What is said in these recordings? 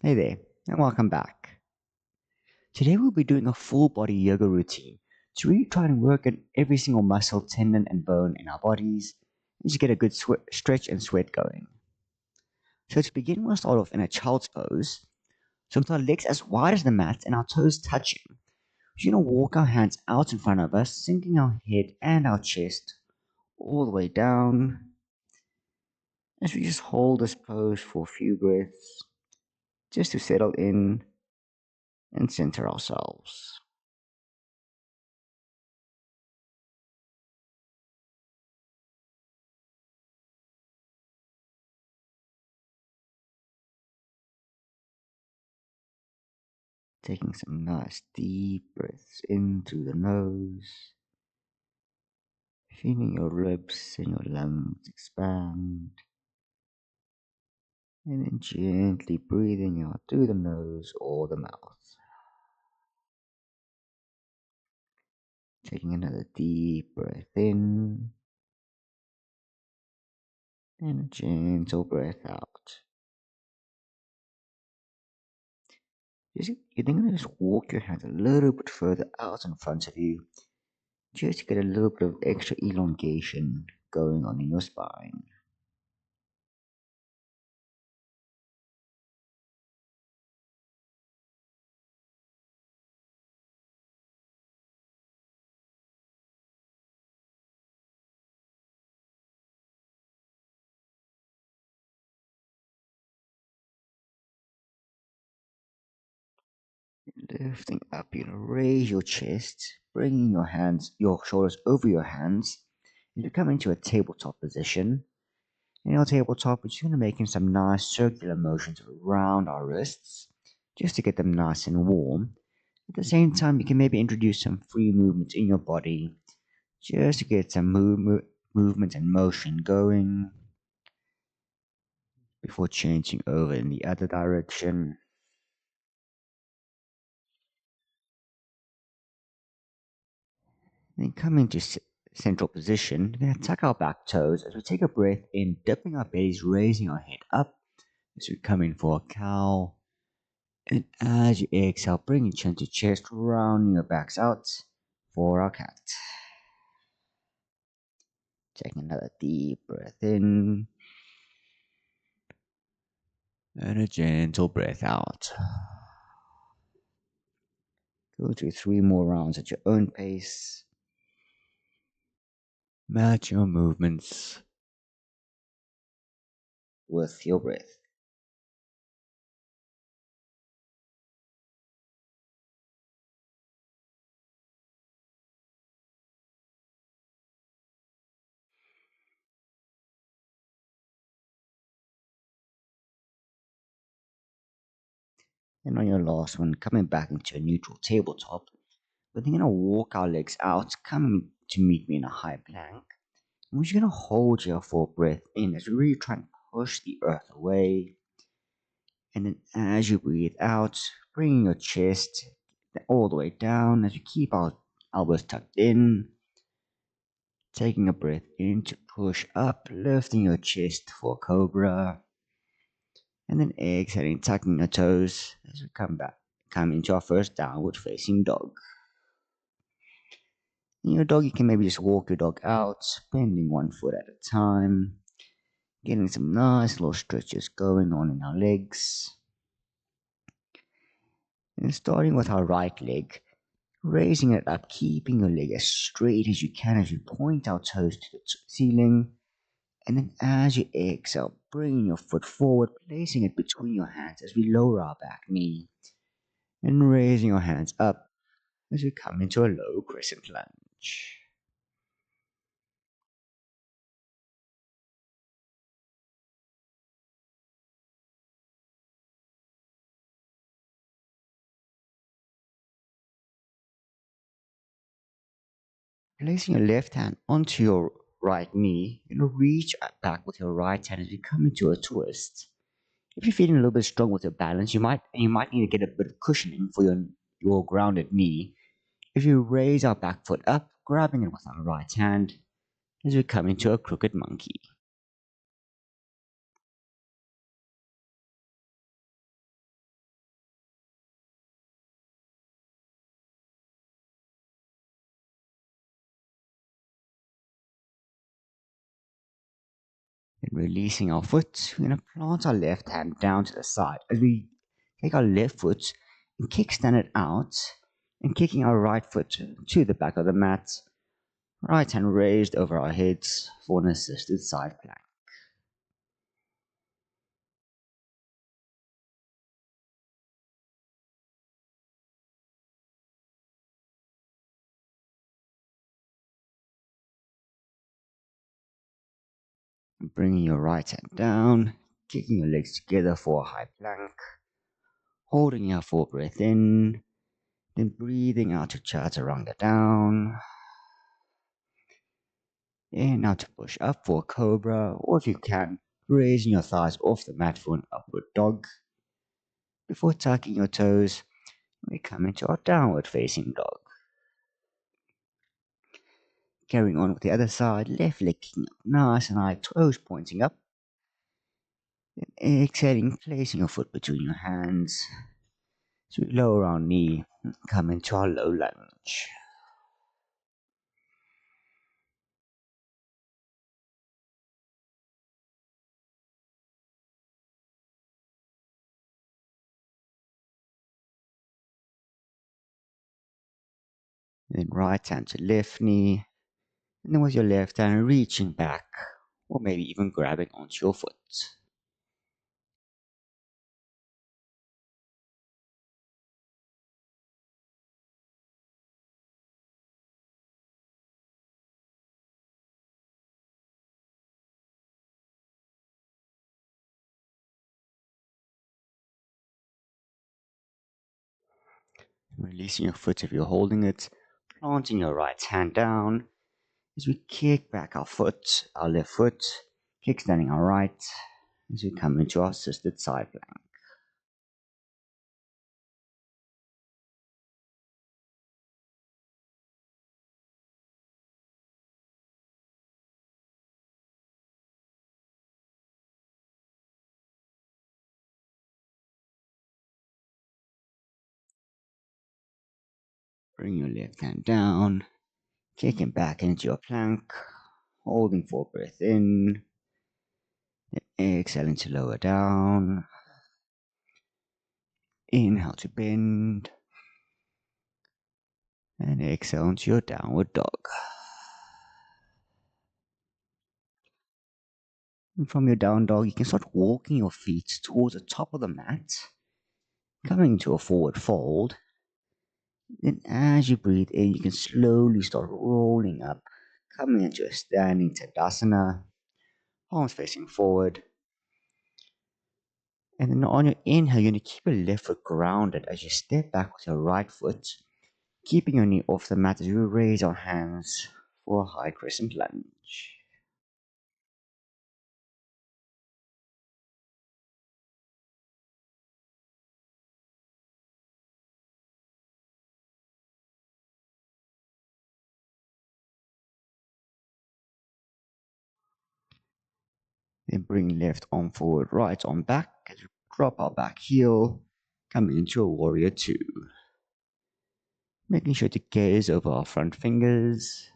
Hey there, and welcome back. Today we'll be doing a full body yoga routine to really try and work on every single muscle, tendon, and bone in our bodies and just get a good stretch and sweat going. So to begin, we'll start off in a child's pose. So with our legs as wide as the mat and our toes touching, we're going to walk our hands out in front of us, sinking our head and our chest all the way down as we just hold this pose for a few breaths just to settle in and center ourselves. Taking some nice deep breaths in through the nose, feeling your ribs and your lungs expand, and then gently breathing out through the nose or the mouth. Taking another deep breath in and a gentle breath out. You're then going to just walk your hands a little bit further out in front of you, just to get a little bit of extra elongation going on in your spine. Lifting up, raise your chest, bringing your shoulders over your hands, and you come into a tabletop position. In your tabletop, we're just going to make some nice circular motions around our wrists, just to get them nice and warm. At the same time, you can maybe introduce some free movements in your body, just to get some movement and motion going before changing over in the other direction. Then come into central position. We're going to tuck our back toes as we take a breath in, dipping our bellies, raising our head up as we come in for a cow. And as you exhale, bring your chin to chest, rounding your backs out for our cat. Taking another deep breath in and a gentle breath out. Go through 3 more rounds at your own pace. Match your movements with your breath. And on your last one, coming back into a neutral tabletop, we're then going to walk our legs out, coming to meet me in a high plank. And we're just going to hold here for a breath in as we really try and push the earth away. And then as you breathe out, bringing your chest all the way down as you keep our elbows tucked in. Taking a breath in to push up, lifting your chest for cobra. And then exhaling, tucking your toes as we come into our first downward facing dog. In your dog, you can maybe just walk your dog out, bending one foot at a time, getting some nice little stretches going on in our legs. And starting with our right leg, raising it up, keeping your leg as straight as you can as you point our toes to the ceiling. And then as you exhale, bringing your foot forward, placing it between your hands as we lower our back knee. And raising your hands up as we come into a low crescent lunge. Placing your left hand onto your right knee, reach back with your right hand as we come into a twist. If you're feeling a little bit strong with your balance, you might need to get a bit of cushioning for your grounded knee. If you raise our back foot up, grabbing it with our right hand as we come into a crooked monkey. Then releasing our foot, we're going to plant our left hand down to the side as we take our left foot and kickstand it out and kicking our right foot to the back of the mat. Right hand raised over our heads for an assisted side plank. Bringing your right hand down, kicking your legs together for a high plank, holding your full breath in, then breathing out to chaturanga down. And now to push up for a cobra, or if you can, raising your thighs off the mat for an upward dog. Before tucking your toes, we come into our downward facing dog. Carrying on with the other side, left leg kicking up nice and high, toes pointing up. Then exhaling, placing your foot between your hands. So we lower our knee, come into our low lunge. Then right hand to left knee, and then with your left hand reaching back, or maybe even grabbing onto your foot. Releasing your foot if you're holding it, planting your right hand down as we kick back our foot, our left foot, kickstanding our right as we come into our assisted side plank. Bring your left hand down, kicking back into your plank, holding for breath in, then exhaling to lower down. Inhale to bend, and exhale into your downward dog. And from your down dog, you can start walking your feet towards the top of the mat, coming into a forward fold. Then as you breathe in, you can slowly start rolling up, coming into a standing Tadasana, palms facing forward. And then on your inhale, you're going to keep your left foot grounded as you step back with your right foot, keeping your knee off the mat as we raise our hands for a high crescent lunge. Then bring left arm forward, right arm back as we drop our back heel, coming into a warrior two. Making sure to gaze over our front fingers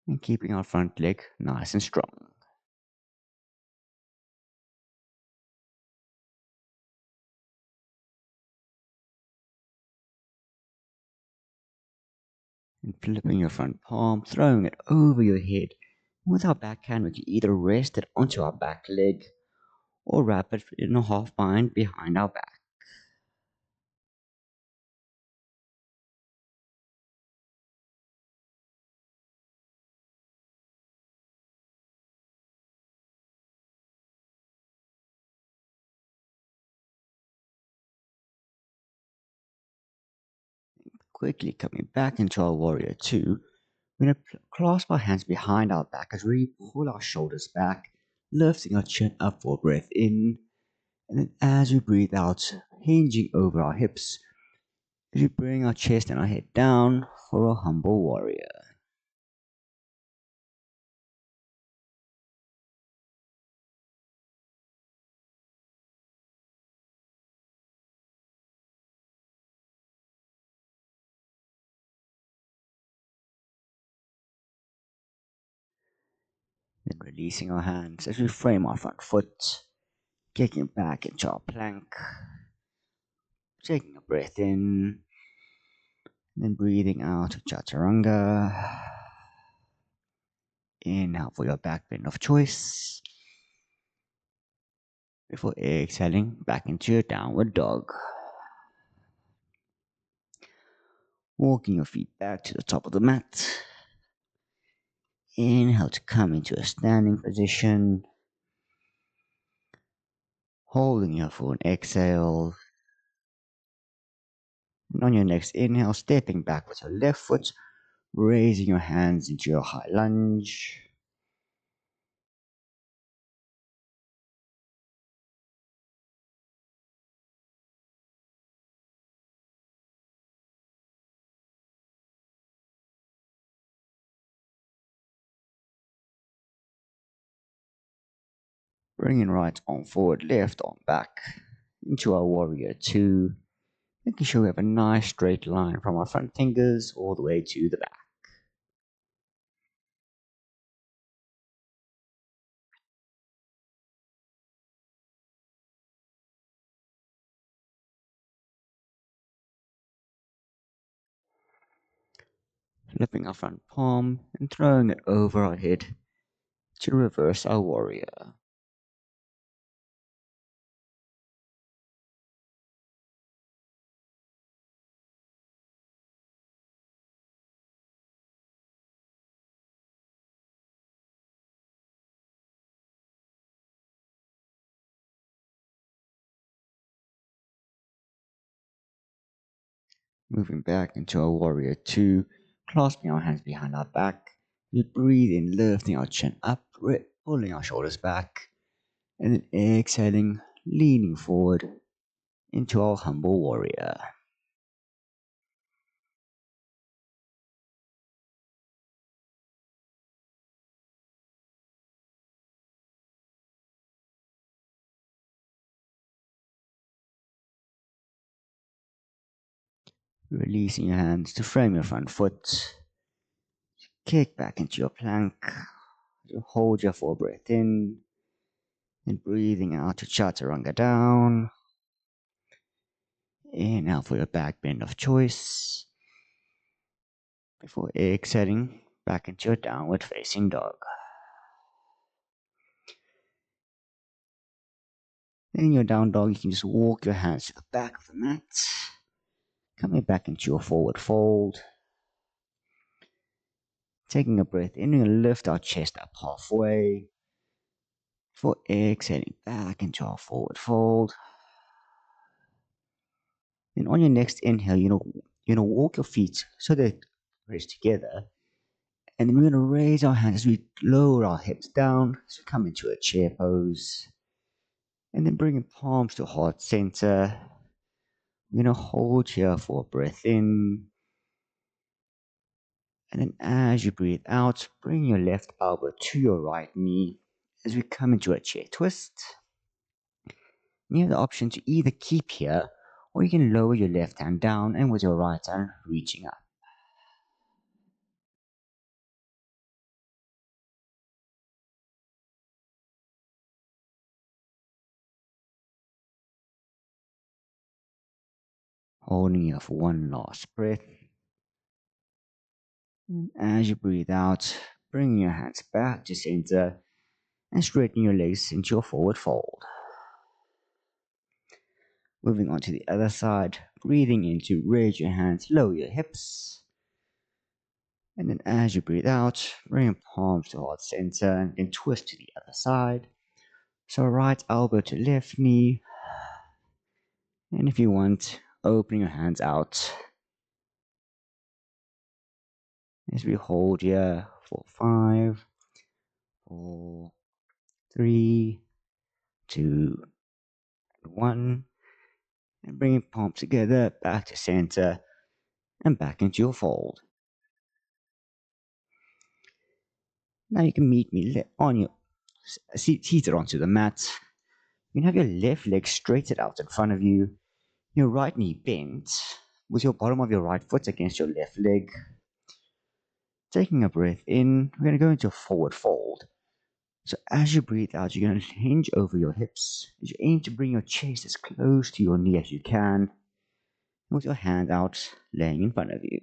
and keeping our front leg nice and strong. And flipping your front palm, throwing it over your head. With our backhand, we can either rest it onto our back leg or wrap it in a half bind behind our back. Quickly coming back into our warrior two, we're going to clasp our hands behind our back as we pull our shoulders back, lifting our chin up for a breath in. And then as we breathe out, hinging over our hips, as we bring our chest and our head down for a humble warrior. Then releasing our hands as we frame our front foot, kicking back into our plank, taking a breath in, then breathing out to chaturanga. Inhale for your back bend of choice. Before exhaling back into your downward dog. Walking your feet back to the top of the mat. Inhale to come into a standing position. Holding here for an exhale. And on your next inhale, stepping back with your left foot, raising your hands into your high lunge. Bringing right arm forward, left arm back into our warrior two. Making sure we have a nice straight line from our front fingers all the way to the back. Flipping our front palm and throwing it over our head to reverse our warrior. Moving back into our warrior two, clasping our hands behind our back. We breathe in, lifting our chin up, pulling our shoulders back, and then exhaling, leaning forward into our humble warrior. Releasing your hands to frame your front foot. Kick back into your plank. You hold your full breath in. And breathing out to chaturanga down. Inhale for your back bend of choice. Before exhaling back into your downward facing dog. In your down dog, you can just walk your hands to the back of the mat. Coming back into your forward fold. Taking a breath in, we're going to lift our chest up halfway. Before exhaling back into our forward fold. Then on your next inhale, you're gonna walk your feet so they press together. And then we're gonna raise our hands as we lower our hips down. So come into a chair pose. And then bringing palms to heart center. We're gonna hold here for a breath in. And then as you breathe out, bring your left elbow to your right knee as we come into a chair twist. You have the option to either keep here or you can lower your left hand down and with your right hand reaching up. Holding here for one last breath. And as you breathe out, bring your hands back to center and straighten your legs into your forward fold. Moving on to the other side, breathing in to raise your hands, lower your hips. And then as you breathe out, bring your palms towards center and then twist to the other side. So right elbow to left knee. And if you want, open your hands out. As we hold here for 5, 4, 3, 2, 1. And bring your palms together, back to center, and back into your fold. Now you can meet me on your seated onto the mat. You can have your left leg straightened out in front of you, your right knee bent, with your bottom of your right foot against your left leg. Taking a breath in, we're going to go into a forward fold. So as you breathe out, you're going to hinge over your hips. As you aim to bring your chest as close to your knee as you can, with your hand out, laying in front of you.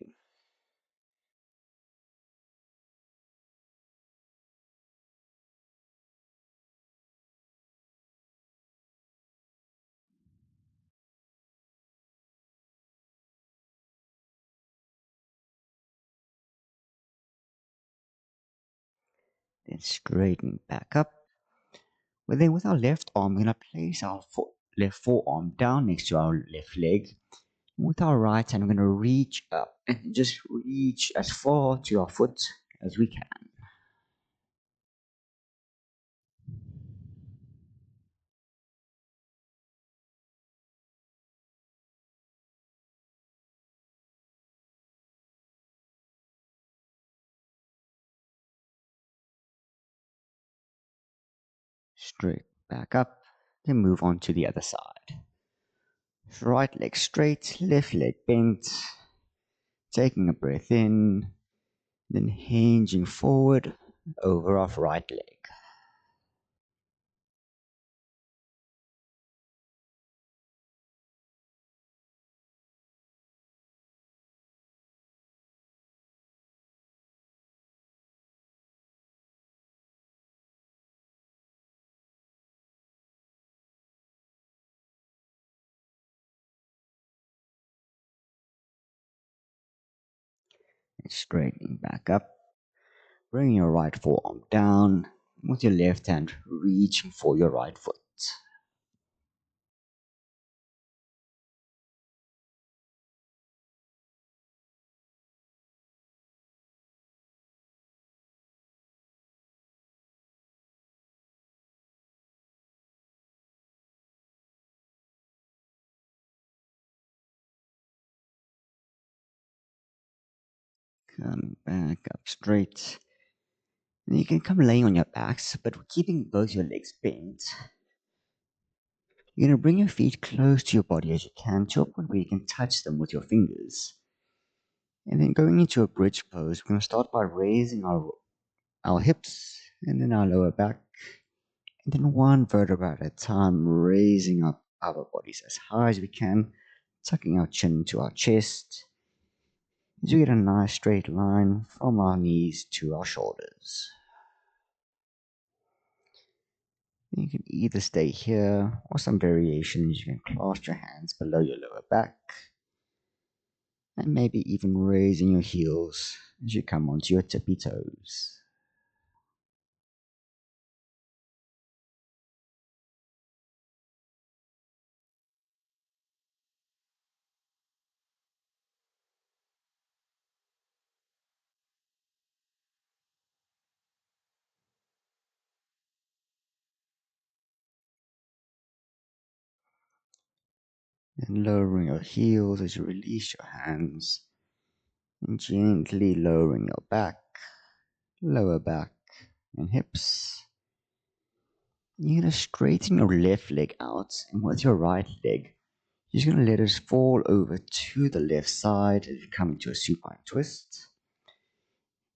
Then straightening back up. But then with our left arm, we're going to place our left forearm down next to our left leg. With our right hand, we're going to reach up and just reach as far to our foot as we can. Straight back up. Then move on to the other side. Right leg straight, left leg bent. Taking a breath in, then hinging forward over our right leg. And straightening back up. Bring your right forearm down, with your left hand reaching for your right foot. Coming back up straight. And you can come laying on your backs, but keeping both your legs bent. You're going to bring your feet close to your body as you can to a point where you can touch them with your fingers. And then going into a bridge pose, we're going to start by raising our hips and then our lower back. And then one vertebra at a time, raising up our bodies as high as we can, tucking our chin to our chest. As we get a nice straight line from our knees to our shoulders. You can either stay here or some variations. You can clasp your hands below your lower back and maybe even raising your heels as you come onto your tippy toes. And lowering your heels as you release your hands and gently lowering your back, lower back, and hips. You're going to straighten your left leg out, and with your right leg, you're just going to let it fall over to the left side as you come into a supine twist.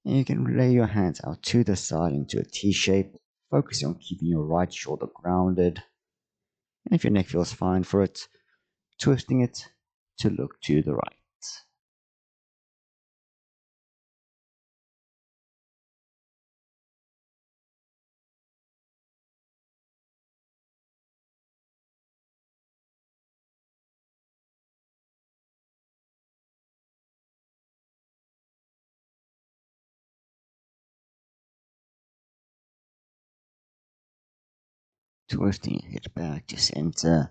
And you can lay your hands out to the side into a T shape, focusing on keeping your right shoulder grounded. And if your neck feels fine for it, twisting it to look to the right. Twisting your head back to center.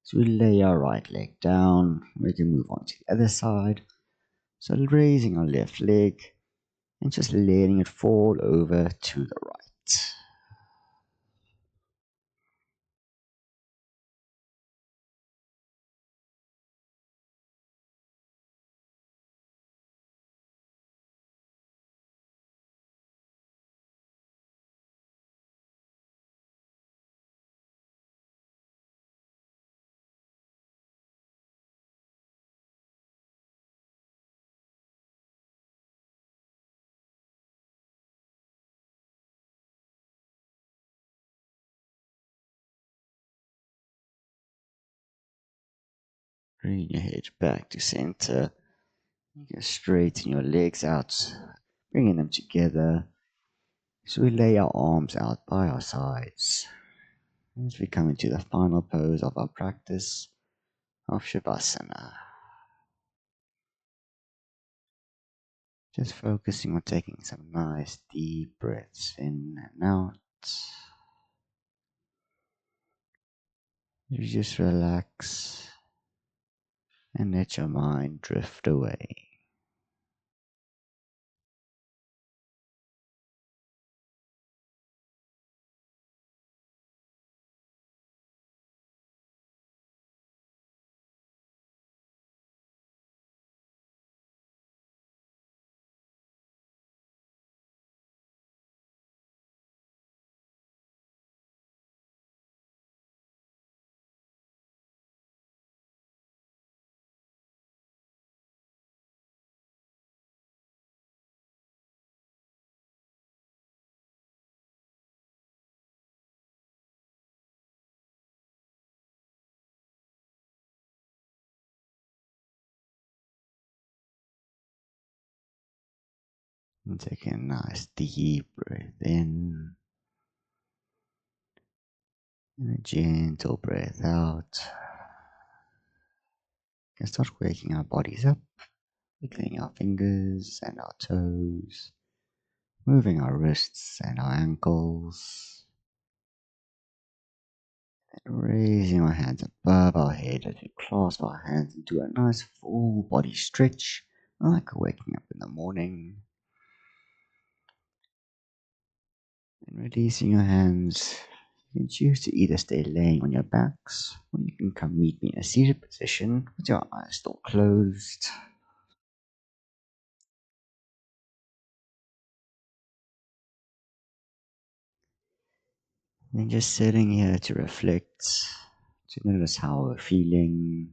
So we lay our right leg down. We can move on to the other side. So raising our left leg and just letting it fall over to the right. Bring your head back to center. You can straighten your legs out, bringing them together. So we lay our arms out by our sides. As we come into the final pose of our practice of Shavasana. Just focusing on taking some nice deep breaths in and out. You just relax and let your mind drift away. And take a nice deep breath in and a gentle breath out. We can start waking our bodies up, wiggling our fingers and our toes, moving our wrists and our ankles, and raising our hands above our head as we clasp our hands into a nice full body stretch, like waking up in the morning. And releasing your hands, you can choose to either stay laying on your backs, or you can come meet me in a seated position with your eyes still closed. And just sitting here to reflect, to notice how we're feeling,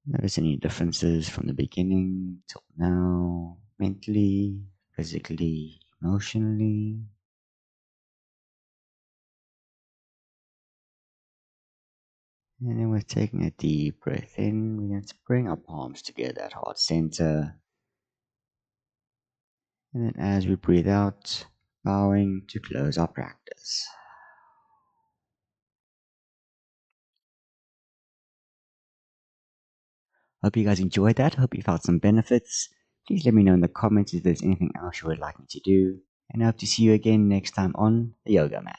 notice any differences from the beginning till now, mentally, physically, emotionally. And then we're taking a deep breath in. We're going to bring our palms together at heart center. And then as we breathe out, bowing to close our practice. Hope you guys enjoyed that. Hope you felt some benefits. Please let me know in the comments if there's anything else you would like me to do. And I hope to see you again next time on the Yoga Mat.